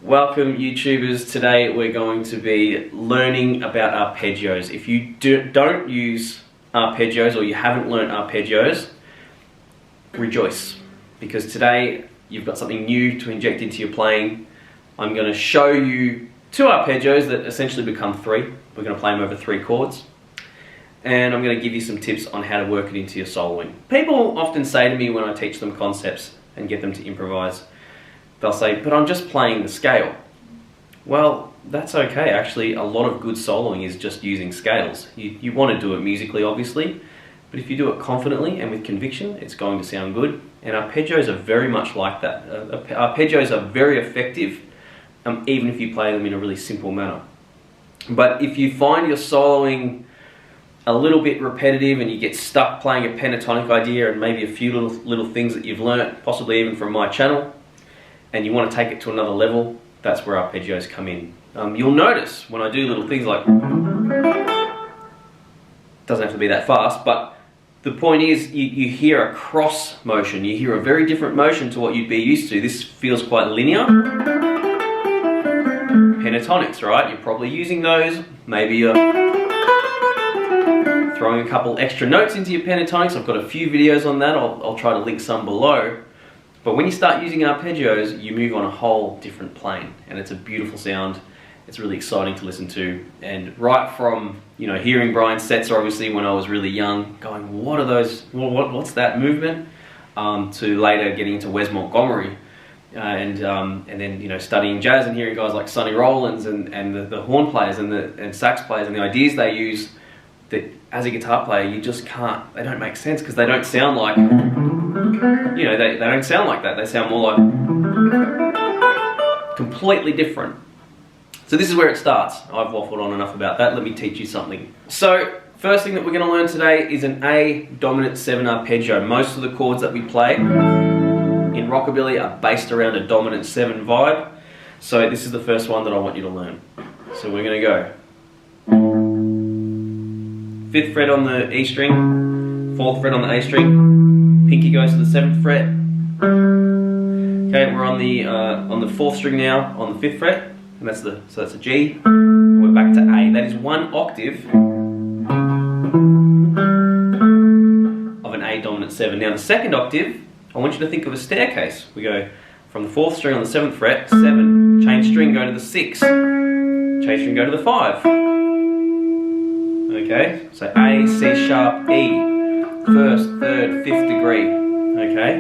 Welcome YouTubers. Today we're going to be learning about arpeggios. If you don't use arpeggios or you haven't learned arpeggios, rejoice, because today you've got something new to inject into your playing. I'm going to show you two arpeggios that essentially become three. We're going to play them over 3 chords. And I'm going to give you some tips on how to work it into your soloing. People often say to me when I teach them concepts and get them to improvise, they'll say, but I'm just playing the scale. Well, that's okay. Actually, a lot of good soloing is just using scales. You want to do it musically, obviously, but if you do it confidently and with conviction, it's going to sound good. And arpeggios are very much like that. Arpeggios are very effective, even if you play them in a really simple manner. But if you find you're soloing a little bit repetitive and you get stuck playing a pentatonic idea and maybe a few little things that you've learnt, possibly even from my channel, and you want to take it to another level, that's where arpeggios come in. You'll notice when I do little things like, doesn't have to be that fast, but the point is you hear a cross motion, you hear a very different motion to what you'd be used to. This feels quite linear. Pentatonics, right? You're probably using those, maybe you're throwing a couple extra notes into your pentatonics. I've got a few videos on that, I'll try to link some below. But when you start using arpeggios, you move on a whole different plane, and it's a beautiful sound. It's really exciting to listen to. And right from, hearing Brian Setzer obviously when I was really young, going, what are those, what's that movement? To later getting into Wes Montgomery, and then studying jazz and hearing guys like Sonny Rollins and the horn players and sax players and the ideas they use, that as a guitar player you just can't, they don't make sense because they don't sound like, they don't sound like that. They sound more like completely different. So this is where it starts. I've waffled on enough about that. Let me teach you something. So first thing that we're going to learn today is an A dominant 7 arpeggio. Most of the chords that we play in Rockabilly are based around a dominant 7 vibe. So this is the first one that I want you to learn. So we're going to go 5th fret on the E string, 4th fret on the A string, pinky goes to the 7th fret. Okay, we're on the 4th string now, on the 5th fret, and that's a G. We're back to A. That is 1 octave of an A dominant 7. Now the second octave, I want you to think of a staircase. We go from the 4th string on the 7th fret, 7, change string, go to the 6, change string, go to the 5. Okay, so A, C sharp, E, 1st, 3rd, 5th degree. Okay,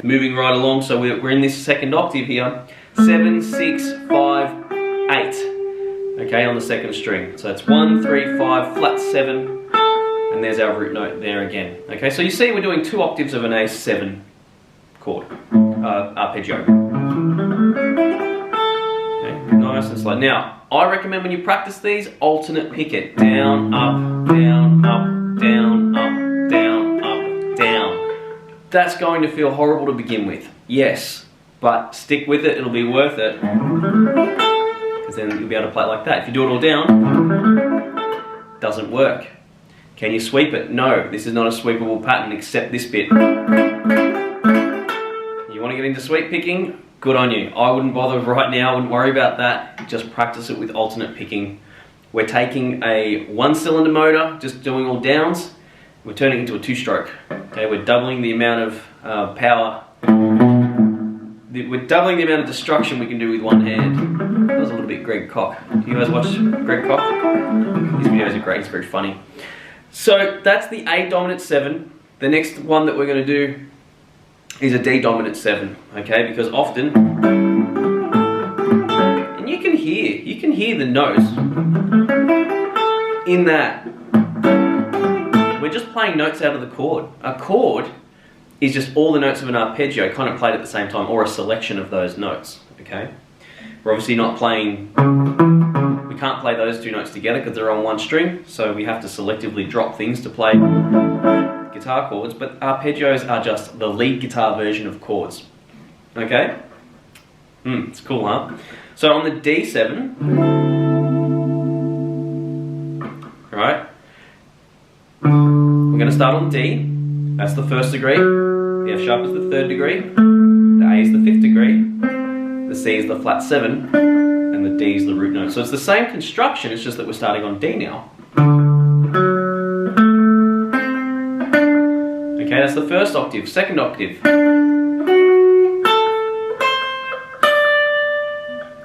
moving right along, so we're in this second octave here, 7, 6, 5, 8. Okay, on the second string. So it's 1, 3, 5, flat 7, and there's our root note there again. Okay, so you see we're doing 2 octaves of an A7 chord, arpeggio. Okay, nice and slow. Now, I recommend when you practice these, alternate pick it. Down, up, down, up, down, up, down, up, down. That's going to feel horrible to begin with. Yes, but stick with it, it'll be worth it. Because then you'll be able to play it like that. If you do it all down, it doesn't work. Can you sweep it? No, this is not a sweepable pattern except this bit. You want to get into sweep picking? Good on you. I wouldn't bother right now, I wouldn't worry about that. Just practice it with alternate picking. We're taking a 1-cylinder motor, just doing all downs. We're turning it into a 2-stroke. Okay, we're doubling the amount of power. We're doubling the amount of destruction we can do with one hand. That was a little bit Greg Koch. Do you guys watch Greg Koch? His videos are great, he's very funny. So that's the A dominant 7. The next one that we're going to do is a D dominant 7, okay? Because often, and you can hear the notes in that. We're just playing notes out of the chord. A chord is just all the notes of an arpeggio kind of played at the same time, or a selection of those notes, okay? We're obviously not playing, we can't play those 2 notes together because they're on 1 string, so we have to selectively drop things to play guitar chords, but arpeggios are just the lead guitar version of chords. Okay? It's cool, huh? So on the D7, right? We're going to start on D. That's the 1st degree. The F sharp is the 3rd degree. The A is the 5th degree. the C is the flat 7, and the D is the root note. So it's the same construction, it's just that we're starting on D now. Okay, that's the first octave. Second octave.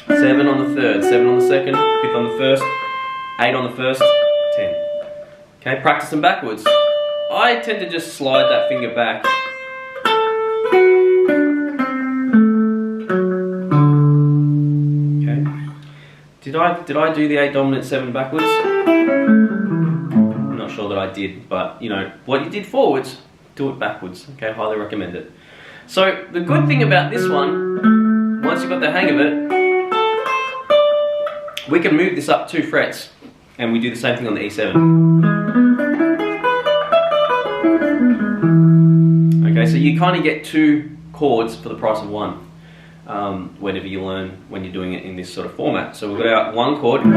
7 on the third, 7 on the second, 5th on the first, 8 on the first, 10. Okay, practice them backwards. I tend to just slide that finger back. Okay. Did I do the 8 dominant 7 backwards? I'm not sure that I did, but you know, what you did forwards, do it backwards. Okay, highly recommend it. So the good thing about this one, once you've got the hang of it, we can move this up 2 frets, and we do the same thing on the E7. Okay, so you kind of get 2 chords for the price of 1, whenever you learn when you're doing it in this sort of format. So we've got our 1 chord, okay,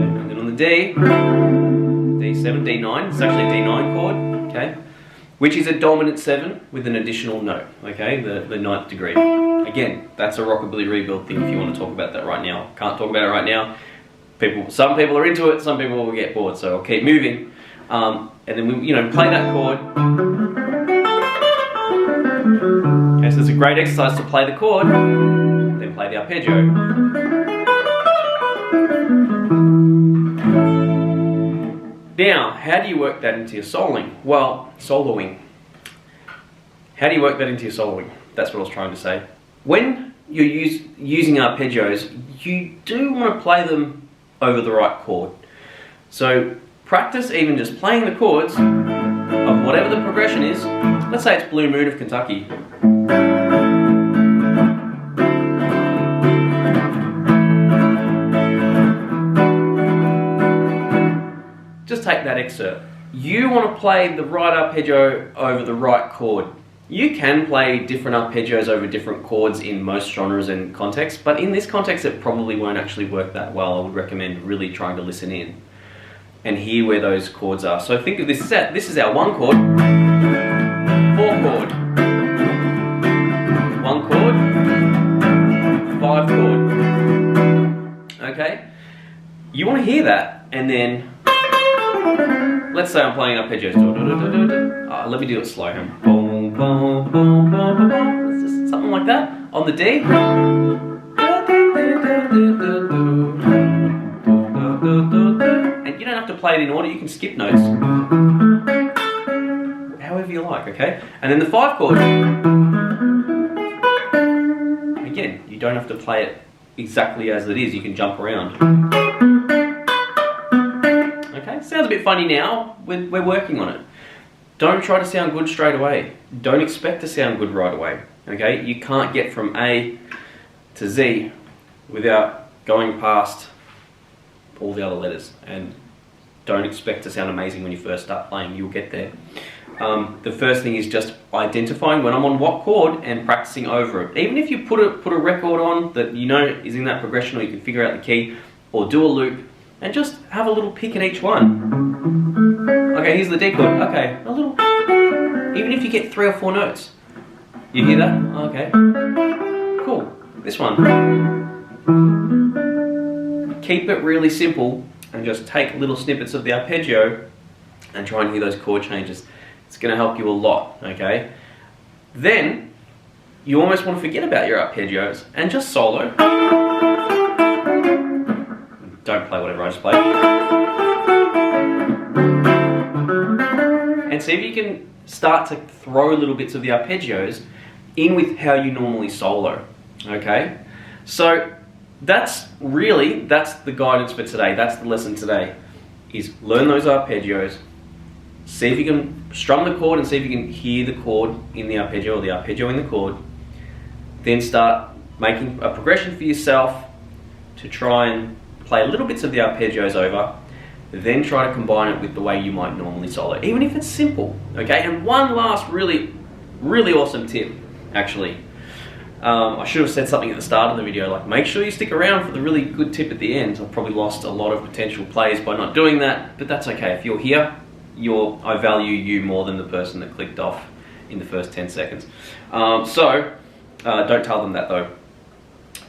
and then on the D, D7, D9, it's actually a D9 chord, okay, which is a dominant 7 with an additional note, okay, the 9th degree. Again, that's a rockabilly rebuild thing if you want to talk about that right now. Can't talk about it right now. Some people are into it, some people will get bored, so I'll keep moving. And then we, play that chord. Okay, so it's a great exercise to play the chord, then play the arpeggio. Now, how do you work that into your soloing? Well, soloing. How do you work that into your soloing? That's what I was trying to say. When you're using arpeggios, you do want to play them over the right chord. So practice even just playing the chords of whatever the progression is. Let's say it's Blue Moon of Kentucky. Just take that excerpt. You want to play the right arpeggio over the right chord. You can play different arpeggios over different chords in most genres and contexts, but in this context it probably won't actually work that well. I would recommend really trying to listen in and hear where those chords are. So think of this set. This is our 1 chord, 4 chord, 1 chord, 5 chord. Okay? You want to hear that, and then let's say I'm playing arpeggios. Let me do it slow. Boom, boom, boom, boom, boom. It's just something like that. On the D. And you don't have to play it in order, you can skip notes. However you like, okay? And then the 5 chord. Again, you don't have to play it exactly as it is, you can jump around. Okay, sounds a bit funny now, we're working on it. Don't try to sound good straight away. Don't expect to sound good right away. Okay, you can't get from A to Z without going past all the other letters. And don't expect to sound amazing when you first start playing. You'll get there. The first thing is just identifying when I'm on what chord and practicing over it. Even if you put a record on that you know is in that progression, or you can figure out the key, or do a loop, and just have a little pick at each one. Okay, here's the D chord. Okay, a little. Even if you get 3 or 4 notes. You hear that? Okay. Cool. This one. Keep it really simple and just take little snippets of the arpeggio and try and hear those chord changes. It's going to help you a lot, okay? Then, you almost want to forget about your arpeggios and just solo. Don't play whatever I just played. And see if you can start to throw little bits of the arpeggios in with how you normally solo, okay? So that's the guidance for today. That's the lesson today, is learn those arpeggios, see if you can strum the chord and see if you can hear the chord in the arpeggio or the arpeggio in the chord. Then start making a progression for yourself to try and play little bits of the arpeggios over, then try to combine it with the way you might normally solo, even if it's simple, okay? And one last really awesome tip, actually. I should have said something at the start of the video, like make sure you stick around for the really good tip at the end. I've probably lost a lot of potential players by not doing that, but that's okay. If you're here, I value you more than the person that clicked off in the first 10 seconds. Don't tell them that though.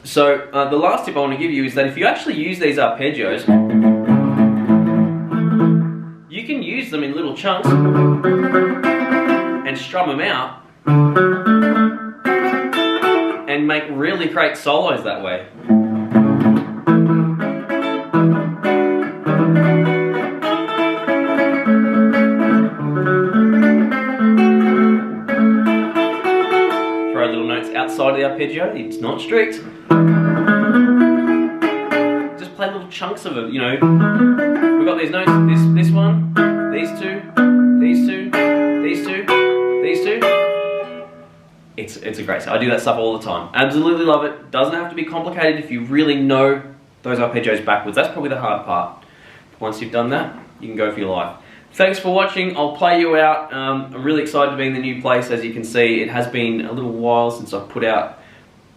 So the last tip I want to give you is that if you actually use these arpeggios, you can use them in little chunks and strum them out and make really great solos that way. Throw little notes outside of the arpeggio, it's not strict. Just play little chunks of it, you know. We've got these notes, this one, these two, these two, these two, these two. It's a great set. I do that stuff all the time. Absolutely love it. Doesn't have to be complicated if you really know those arpeggios backwards. That's probably the hard part. Once you've done that, you can go for your life. Thanks for watching. I'll play you out. I'm really excited to be in the new place. As you can see, it has been a little while since I've put out,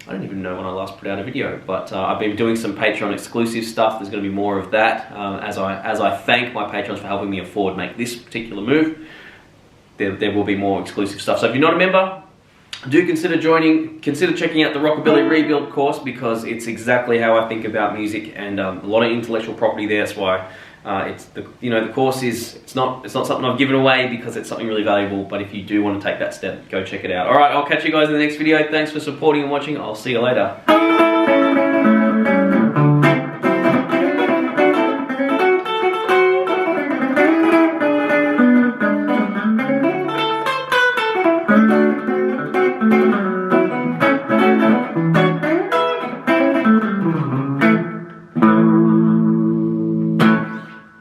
I don't even know when I last put out a video, but I've been doing some Patreon exclusive stuff. There's going to be more of that as I thank my patrons for helping me afford make this particular move. There will be more exclusive stuff. So if you're not a member, do consider checking out the Rockabilly Rebuild course, because it's exactly how I think about music, and a lot of intellectual property there. That's why the course it's not something I've given away because it's something really valuable. But if you do want to take that step, go check it out. All right, I'll catch you guys in the next video. Thanks for supporting and watching. I'll see you later.